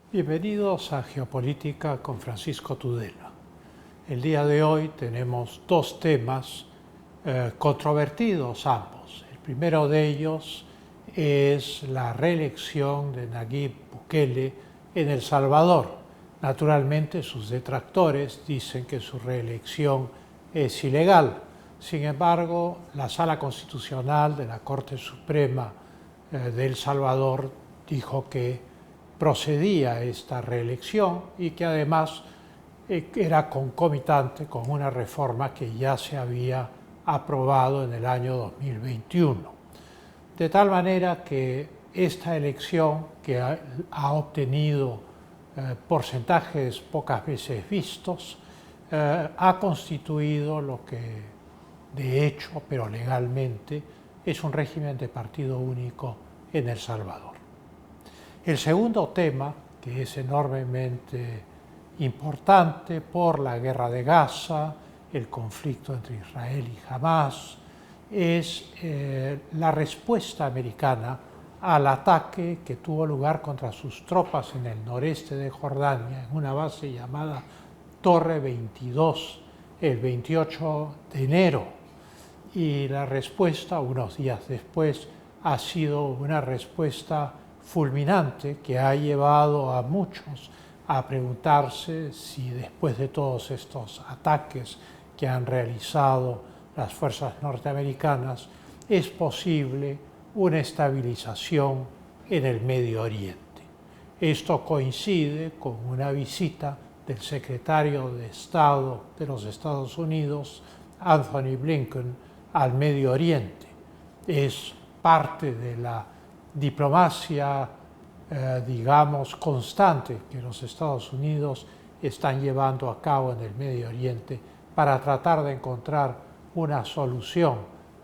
Bienvenidos a Geopolítica con Francisco Tudela. El día de hoy tenemos dos temas controvertidos ambos. El primero de ellos es la reelección de Nayib Bukele en El Salvador. Naturalmente sus detractores dicen que su reelección es ilegal. Sin embargo, la Sala Constitucional de la Corte Suprema de El Salvador dijo que procedía esta reelección y que además era concomitante con una reforma que ya se había aprobado en el año 2021. De tal manera que esta elección, que ha obtenido porcentajes pocas veces vistos, ha constituido lo que de hecho, pero legalmente, es un régimen de partido único en El Salvador. El segundo tema, que es enormemente importante por la guerra de Gaza, el conflicto entre Israel y Hamás, es la respuesta americana al ataque que tuvo lugar contra sus tropas en el noreste de Jordania, en una base llamada Torre 22, el 28 de enero. Y la respuesta, unos días después, ha sido una respuesta fulminante que ha llevado a muchos a preguntarse si después de todos estos ataques que han realizado las fuerzas norteamericanas es posible una estabilización en el Medio Oriente. Esto coincide con una visita del secretario de Estado de los Estados Unidos, Anthony Blinken, al Medio Oriente. Es parte de la diplomacia, digamos, constante que los Estados Unidos están llevando a cabo en el Medio Oriente para tratar de encontrar una solución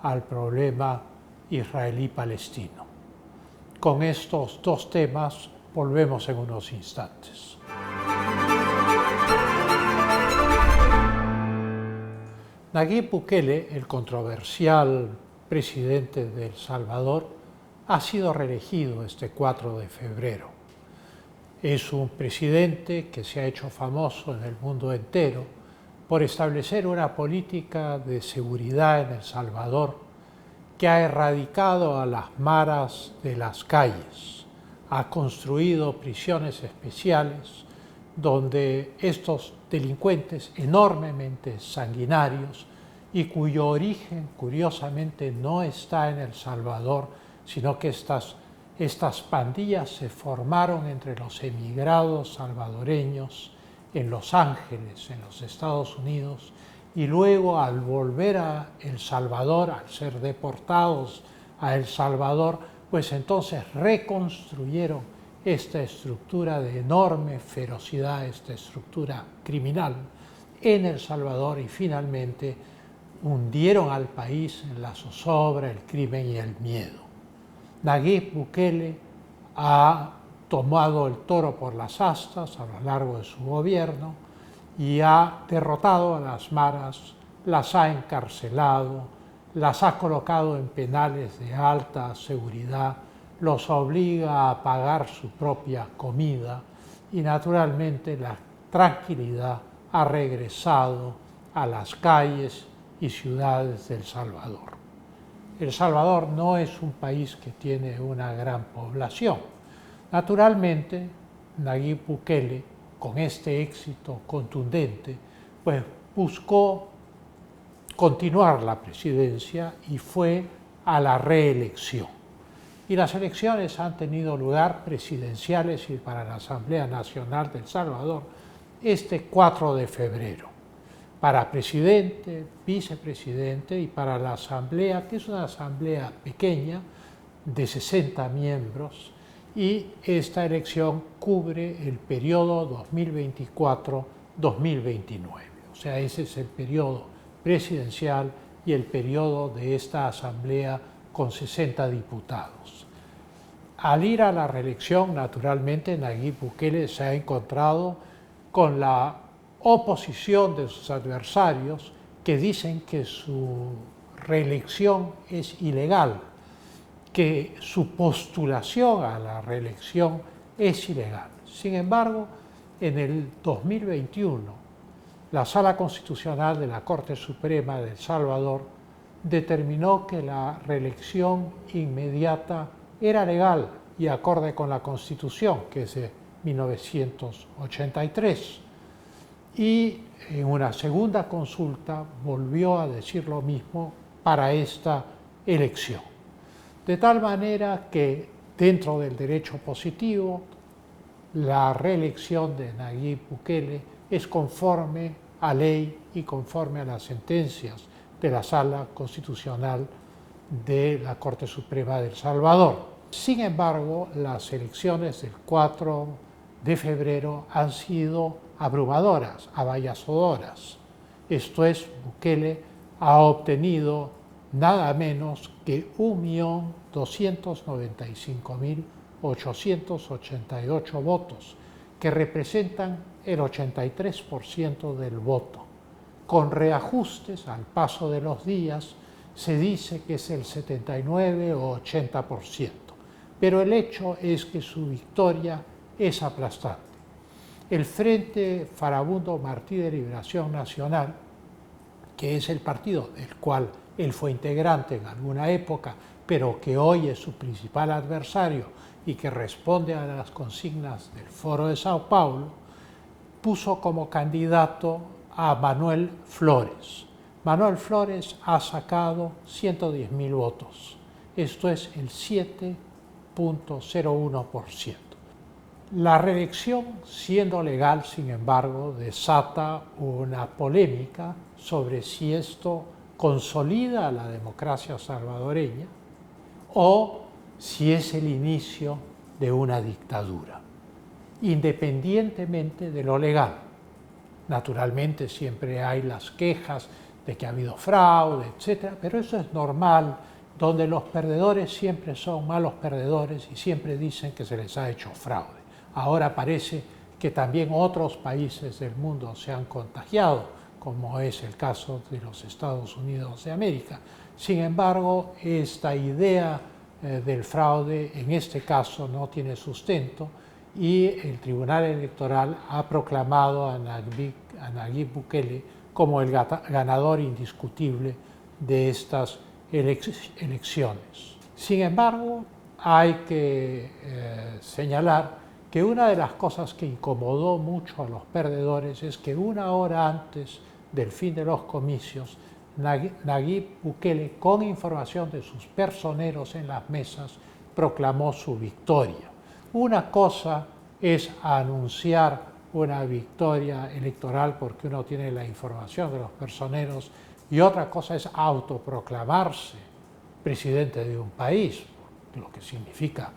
al problema israelí-palestino. Con estos dos temas volvemos en unos instantes. Nayib Bukele, el controversial presidente de El Salvador, ha sido reelegido este 4 de febrero. Es un presidente que se ha hecho famoso en el mundo entero por establecer una política de seguridad en El Salvador que ha erradicado a las maras de las calles, ha construido prisiones especiales donde estos delincuentes enormemente sanguinarios y cuyo origen curiosamente no está en El Salvador, sino que estas pandillas se formaron entre los emigrados salvadoreños en Los Ángeles, en los Estados Unidos, y luego al volver a El Salvador, al ser deportados a El Salvador, pues entonces reconstruyeron esta estructura de enorme ferocidad, esta estructura criminal en El Salvador y finalmente hundieron al país en la zozobra, el crimen y el miedo. Nayib Bukele ha tomado el toro por las astas a lo largo de su gobierno y ha derrotado a las maras, las ha encarcelado, las ha colocado en penales de alta seguridad, los obliga a pagar su propia comida y naturalmente la tranquilidad ha regresado a las calles y ciudades de El Salvador. El Salvador no es un país que tiene una gran población. Naturalmente, Nayib Bukele, con este éxito contundente, pues buscó continuar la presidencia y fue a la reelección. Y las elecciones han tenido lugar presidenciales y para la Asamblea Nacional de El Salvador este 4 de febrero. Para presidente, vicepresidente y para la Asamblea, que es una asamblea pequeña de 60 miembros, y esta elección cubre el periodo 2024-2029. O sea, ese es el periodo presidencial y el periodo de esta asamblea con 60 diputados. Al ir a la reelección, naturalmente, Nayib Bukele se ha encontrado con la oposición de sus adversarios que dicen que su reelección es ilegal, que su postulación a la reelección es ilegal. Sin embargo, en el 2021, la Sala Constitucional de la Corte Suprema de El Salvador determinó que la reelección inmediata era legal y acorde con la Constitución, que es de 1983. Y en una segunda consulta volvió a decir lo mismo para esta elección. De tal manera que dentro del derecho positivo, la reelección de Nayib Bukele es conforme a ley y conforme a las sentencias de la Sala Constitucional de la Corte Suprema de El Salvador. Sin embargo, las elecciones del 4 de febrero han sido abrumadoras, avallazodoras. Esto es, Bukele ha obtenido nada menos que 1.295.888 votos, que representan el 83% del voto. Con reajustes al paso de los días, se dice que es el 79 o 80%, pero el hecho es que su victoria es aplastante. El Frente Farabundo Martí de Liberación Nacional, que es el partido del cual él fue integrante en alguna época, pero que hoy es su principal adversario y que responde a las consignas del Foro de Sao Paulo, puso como candidato a Manuel Flores. Manuel Flores ha sacado 110.000 votos. Esto es el 7.01%. La reelección, siendo legal, sin embargo, desata una polémica sobre si esto consolida la democracia salvadoreña o si es el inicio de una dictadura, independientemente de lo legal. Naturalmente siempre hay las quejas de que ha habido fraude, etc., pero eso es normal, donde los perdedores siempre son malos perdedores y siempre dicen que se les ha hecho fraude. Ahora parece que también otros países del mundo se han contagiado, como es el caso de los Estados Unidos de América. Sin embargo, esta idea del fraude en este caso no tiene sustento y el Tribunal Electoral ha proclamado a Nayib Bukele como el ganador indiscutible de estas elecciones. Sin embargo, hay que señalar que una de las cosas que incomodó mucho a los perdedores es que una hora antes del fin de los comicios, Nayib Bukele, con información de sus personeros en las mesas, proclamó su victoria. Una cosa es anunciar una victoria electoral porque uno tiene la información de los personeros y otra cosa es autoproclamarse presidente de un país, lo que significa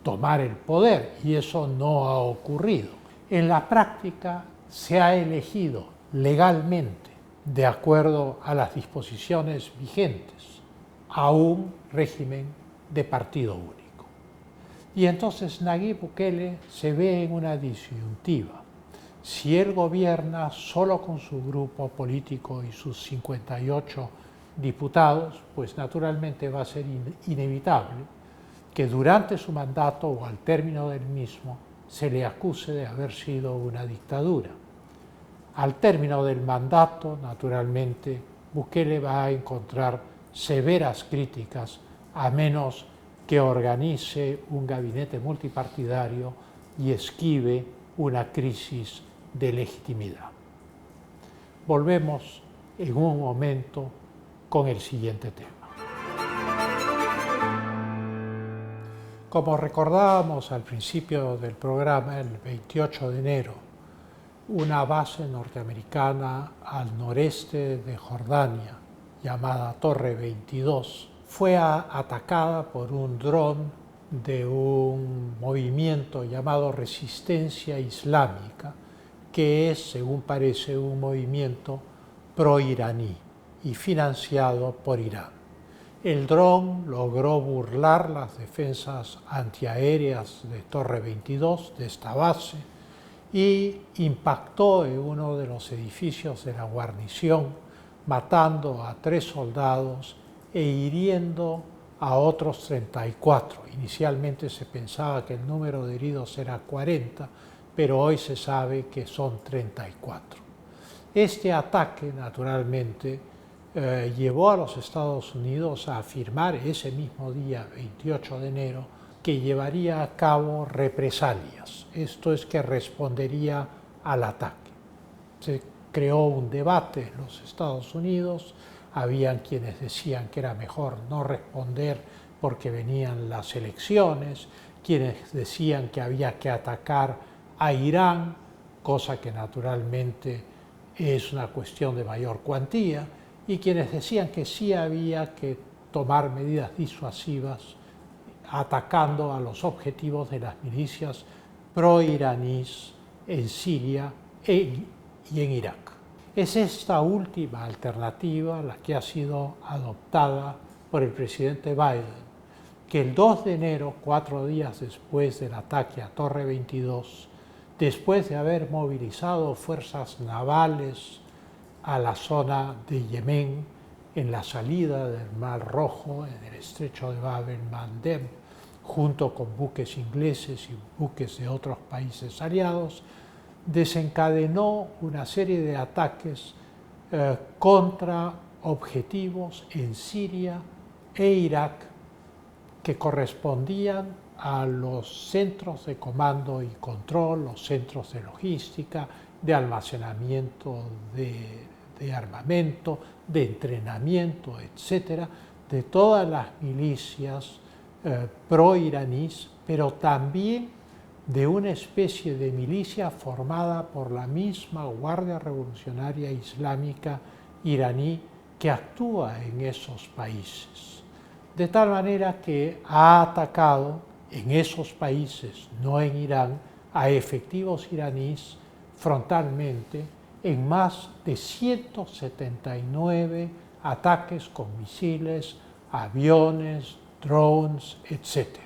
tomar el poder, y eso no ha ocurrido. En la práctica se ha elegido legalmente, de acuerdo a las disposiciones vigentes, a un régimen de partido único. Y entonces Nayib Bukele se ve en una disyuntiva. Si él gobierna solo con su grupo político y sus 58 diputados, pues naturalmente va a ser inevitable que durante su mandato o al término del mismo se le acuse de haber sido una dictadura. Al término del mandato, naturalmente, Bukele va a encontrar severas críticas a menos que organice un gabinete multipartidario y esquive una crisis de legitimidad. Volvemos en un momento con el siguiente tema. Como recordábamos al principio del programa, el 28 de enero, una base norteamericana al noreste de Jordania, llamada Torre 22, fue atacada por un dron de un movimiento llamado Resistencia Islámica, que es, según parece, un movimiento pro-iraní y financiado por Irán. El dron logró burlar las defensas antiaéreas de Torre 22, de esta base, y impactó en uno de los edificios de la guarnición, matando a 3 soldados e hiriendo a otros 34. Inicialmente se pensaba que el número de heridos era 40, pero hoy se sabe que son 34. Este ataque, naturalmente, llevó a los Estados Unidos a afirmar ese mismo día, 28 de enero, que llevaría a cabo represalias. Esto es, que respondería al ataque. Se creó un debate en los Estados Unidos. Habían quienes decían que era mejor no responder porque venían las elecciones, quienes decían que había que atacar a Irán, cosa que naturalmente es una cuestión de mayor cuantía, y quienes decían que sí había que tomar medidas disuasivas atacando a los objetivos de las milicias pro-iraníes en Siria y en Irak. Es esta última alternativa la que ha sido adoptada por el presidente Biden, que el 2 de enero, 4 días después del ataque a Torre 22, después de haber movilizado fuerzas navales a la zona de Yemen, en la salida del Mar Rojo, en el estrecho de Bab el-Mandeb, junto con buques ingleses y buques de otros países aliados, desencadenó una serie de ataques contra objetivos en Siria e Irak que correspondían a los centros de comando y control, los centros de logística, de almacenamiento de armamento, de entrenamiento, etcétera, de todas las milicias pro-iraníes, pero también de una especie de milicia formada por la misma Guardia Revolucionaria Islámica iraní que actúa en esos países. De tal manera que ha atacado en esos países, no en Irán, a efectivos iraníes frontalmente en más de 179 ataques con misiles, aviones, drones, etc.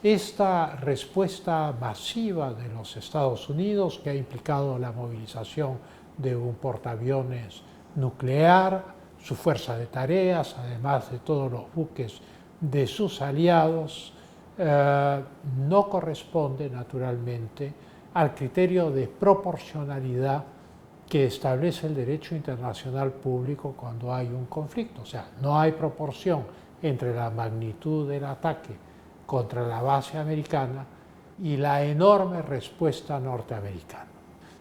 Esta respuesta masiva de los Estados Unidos, que ha implicado la movilización de un portaaviones nuclear, su fuerza de tareas, además de todos los buques de sus aliados, no corresponde naturalmente al criterio de proporcionalidad que establece el derecho internacional público cuando hay un conflicto. O sea, no hay proporción entre la magnitud del ataque contra la base americana y la enorme respuesta norteamericana.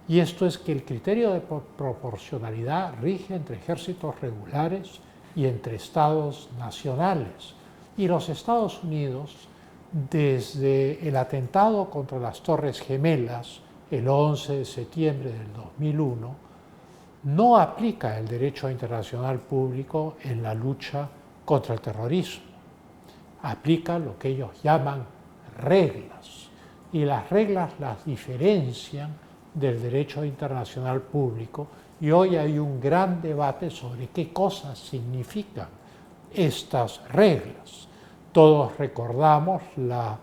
Y esto es que el criterio de proporcionalidad rige entre ejércitos regulares y entre estados nacionales. Y los Estados Unidos, desde el atentado contra las Torres Gemelas, el 11 de septiembre del 2001, no aplica el derecho internacional público en la lucha contra el terrorismo. Aplica lo que ellos llaman reglas, y las reglas las diferencian del derecho internacional público, y hoy hay un gran debate sobre qué cosas significan estas reglas. Todos recordamos la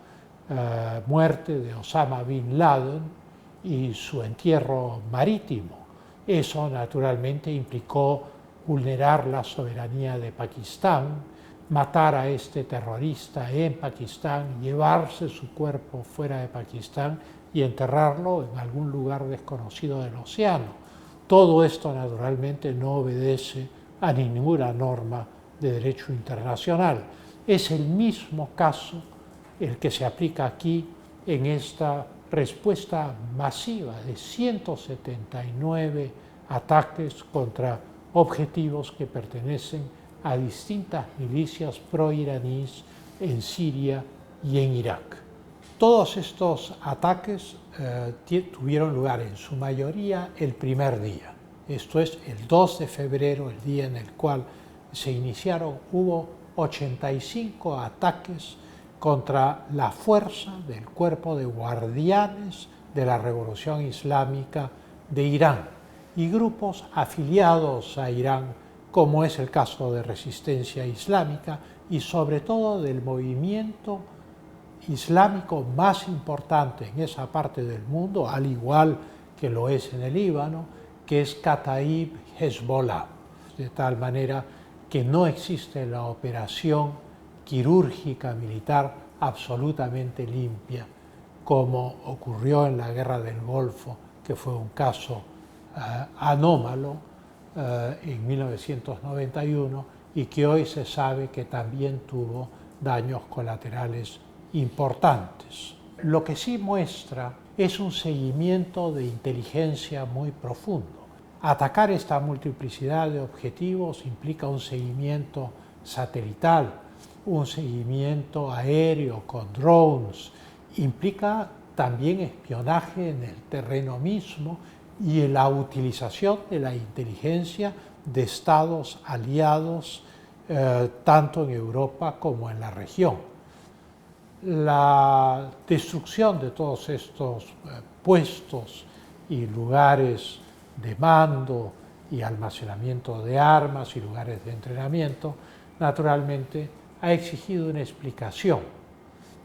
muerte de Osama Bin Laden y su entierro marítimo. Eso naturalmente implicó vulnerar la soberanía de Pakistán, matar a este terrorista en Pakistán, llevarse su cuerpo fuera de Pakistán y enterrarlo en algún lugar desconocido del océano. Todo esto naturalmente no obedece a ninguna norma de derecho internacional. Es el mismo caso el que se aplica aquí en esta respuesta masiva de 179 ataques contra objetivos que pertenecen a distintas milicias pro-iraníes en Siria y en Irak. Todos estos ataques tuvieron lugar en su mayoría el primer día, esto es el 2 de febrero, el día en el cual se iniciaron. Hubo 85 ataques contra la fuerza del cuerpo de guardianes de la Revolución Islámica de Irán y grupos afiliados a Irán, como es el caso de Resistencia Islámica y sobre todo del movimiento islámico más importante en esa parte del mundo, al igual que lo es en el Líbano, que es Kataib Hezbollah. De tal manera que no existe la operación quirúrgica militar absolutamente limpia, como ocurrió en la Guerra del Golfo, que fue un caso anómalo en 1991 y que hoy se sabe que también tuvo daños colaterales importantes. Lo que sí muestra es un seguimiento de inteligencia muy profundo. Atacar esta multiplicidad de objetivos implica un seguimiento satelital, un seguimiento aéreo con drones, implica también espionaje en el terreno mismo y la utilización de la inteligencia de estados aliados tanto en Europa como en la región. La destrucción de todos estos puestos y lugares de mando y almacenamiento de armas y lugares de entrenamiento, naturalmente ha exigido una explicación.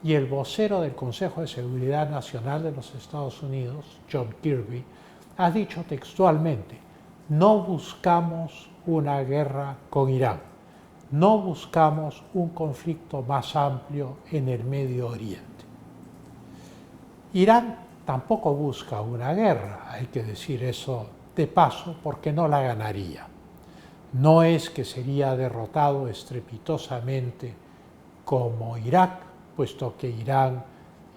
Y el vocero del Consejo de Seguridad Nacional de los Estados Unidos, John Kirby, ha dicho textualmente: no buscamos una guerra con Irán, no buscamos un conflicto más amplio en el Medio Oriente. Irán tampoco busca una guerra, hay que decir eso de paso, porque no la ganaría. No es que sería derrotado estrepitosamente como Irak, puesto que Irán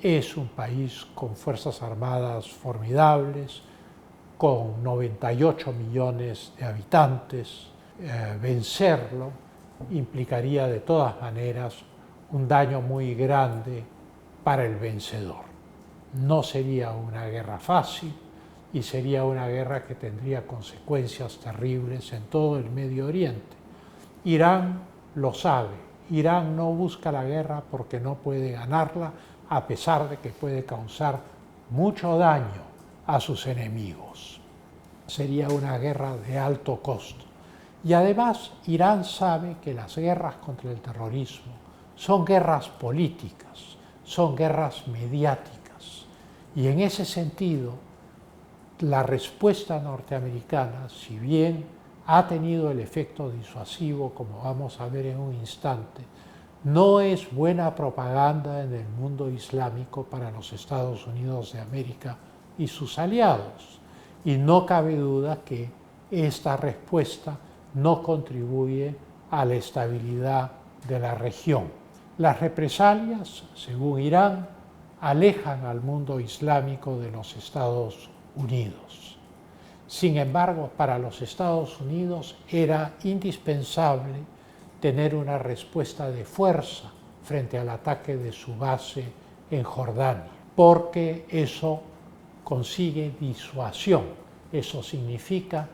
es un país con fuerzas armadas formidables, con 98 millones de habitantes. Vencerlo implicaría de todas maneras un daño muy grande para el vencedor. No sería una guerra fácil y sería una guerra que tendría consecuencias terribles en todo el Medio Oriente. Irán lo sabe. Irán no busca la guerra porque no puede ganarla, a pesar de que puede causar mucho daño a sus enemigos. Sería una guerra de alto costo. Y además, Irán sabe que las guerras contra el terrorismo son guerras políticas, son guerras mediáticas. Y en ese sentido, la respuesta norteamericana, si bien ha tenido el efecto disuasivo, como vamos a ver en un instante, no es buena propaganda en el mundo islámico para los Estados Unidos de América y sus aliados. Y no cabe duda que esta respuesta no contribuye a la estabilidad de la región. Las represalias, según Irán, alejan al mundo islámico de los Estados Unidos. Sin embargo, para los Estados Unidos era indispensable tener una respuesta de fuerza frente al ataque de su base en Jordania, porque eso consigue disuasión. Eso significa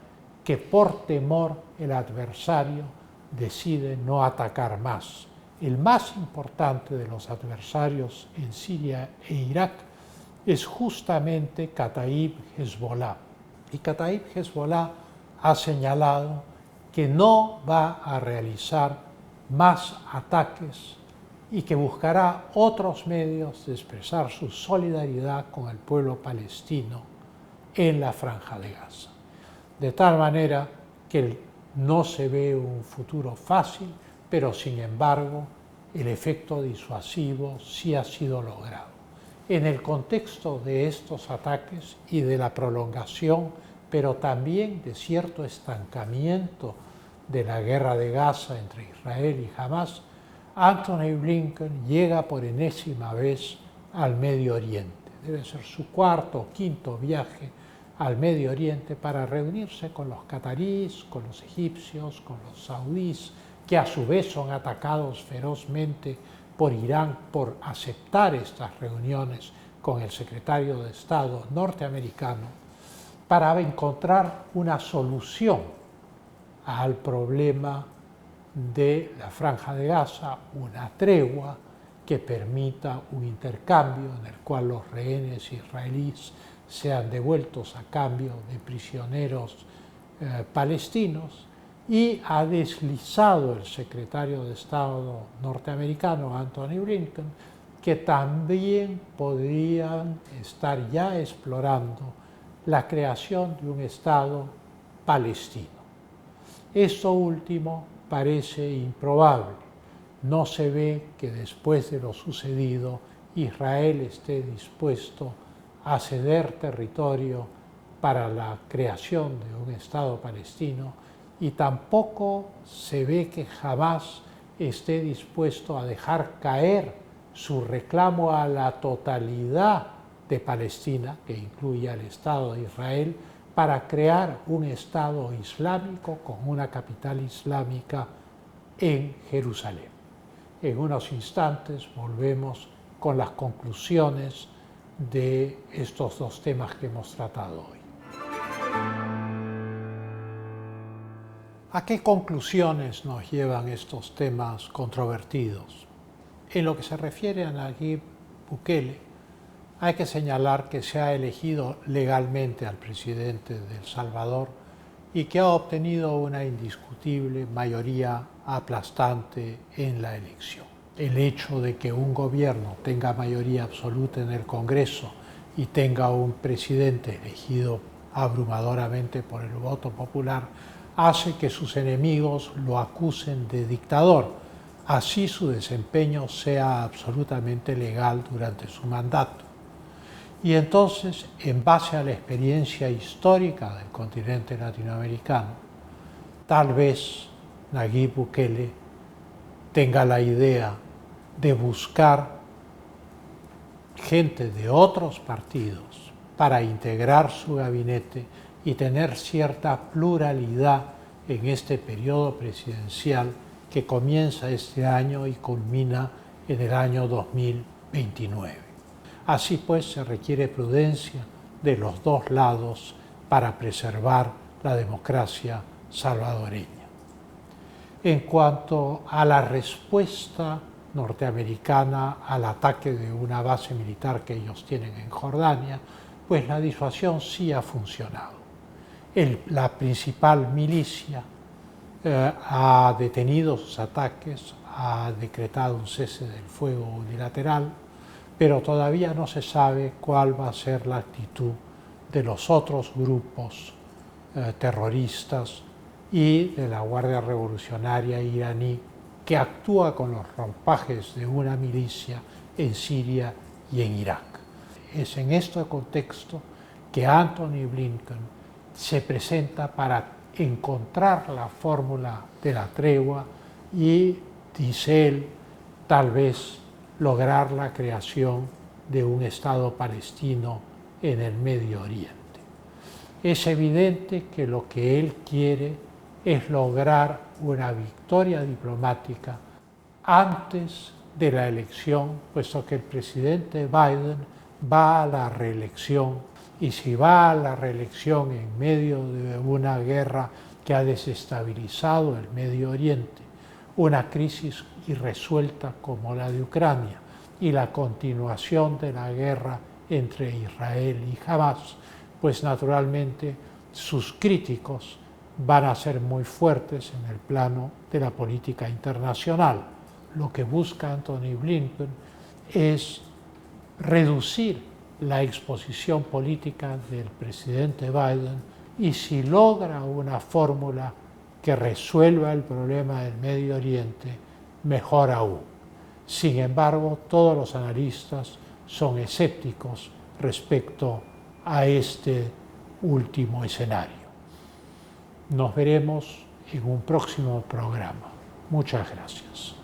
que por temor el adversario decide no atacar más. El más importante de los adversarios en Siria e Irak es justamente Kataib Hezbollah. Y Kataib Hezbollah ha señalado que no va a realizar más ataques y que buscará otros medios de expresar su solidaridad con el pueblo palestino en la Franja de Gaza. De tal manera que no se ve un futuro fácil, pero sin embargo el efecto disuasivo sí ha sido logrado. En el contexto de estos ataques y de la prolongación, pero también de cierto estancamiento de la guerra de Gaza entre Israel y Hamás, Antony Blinken llega por enésima vez al Medio Oriente. Debe ser su cuarto o quinto viaje al Medio Oriente para reunirse con los cataríes, con los egipcios, con los saudíes, que a su vez son atacados ferozmente por Irán por aceptar estas reuniones con el secretario de Estado norteamericano, para encontrar una solución al problema de la Franja de Gaza, una tregua que permita un intercambio en el cual los rehenes israelíes sean devueltos a cambio de prisioneros palestinos, y ha deslizado el secretario de Estado norteamericano, Antony Blinken, que también podrían estar ya explorando la creación de un Estado palestino. Esto último parece improbable, no se ve que después de lo sucedido Israel esté dispuesto a ceder territorio para la creación de un Estado palestino, y tampoco se ve que Hamás esté dispuesto a dejar caer su reclamo a la totalidad de Palestina, que incluye al Estado de Israel, para crear un Estado islámico con una capital islámica en Jerusalén. En unos instantes volvemos con las conclusiones de estos dos temas que hemos tratado hoy. ¿A qué conclusiones nos llevan estos temas controvertidos? En lo que se refiere a Nayib Bukele, hay que señalar que se ha elegido legalmente al presidente de El Salvador y que ha obtenido una indiscutible mayoría aplastante en la elección. El hecho de que un gobierno tenga mayoría absoluta en el Congreso y tenga un presidente elegido abrumadoramente por el voto popular hace que sus enemigos lo acusen de dictador. Así su desempeño sea absolutamente legal durante su mandato. Y entonces, en base a la experiencia histórica del continente latinoamericano, tal vez Nayib Bukele tenga la idea de buscar gente de otros partidos para integrar su gabinete y tener cierta pluralidad en este periodo presidencial que comienza este año y culmina en el año 2029. Así pues, se requiere prudencia de los dos lados para preservar la democracia salvadoreña. En cuanto a la respuesta norteamericana al ataque de una base militar que ellos tienen en Jordania, pues la disuasión sí ha funcionado. La principal milicia ha detenido sus ataques, ha decretado un cese del fuego unilateral, pero todavía no se sabe cuál va a ser la actitud de los otros grupos terroristas y de la Guardia Revolucionaria iraní, que actúa con los ropajes de una milicia en Siria y en Irak. Es en este contexto que Antony Blinken se presenta para encontrar la fórmula de la tregua y, dice él, tal vez lograr la creación de un Estado palestino en el Medio Oriente. Es evidente que lo que él quiere es lograr una victoria diplomática antes de la elección, puesto que el presidente Biden va a la reelección, y si va a la reelección en medio de una guerra que ha desestabilizado el Medio Oriente, una crisis irresuelta como la de Ucrania y la continuación de la guerra entre Israel y Hamás, pues naturalmente sus críticos van a ser muy fuertes en el plano de la política internacional. Lo que busca Antony Blinken es reducir la exposición política del presidente Biden, y si logra una fórmula que resuelva el problema del Medio Oriente, mejor aún. Sin embargo, todos los analistas son escépticos respecto a este último escenario. Nos veremos en un próximo programa. Muchas gracias.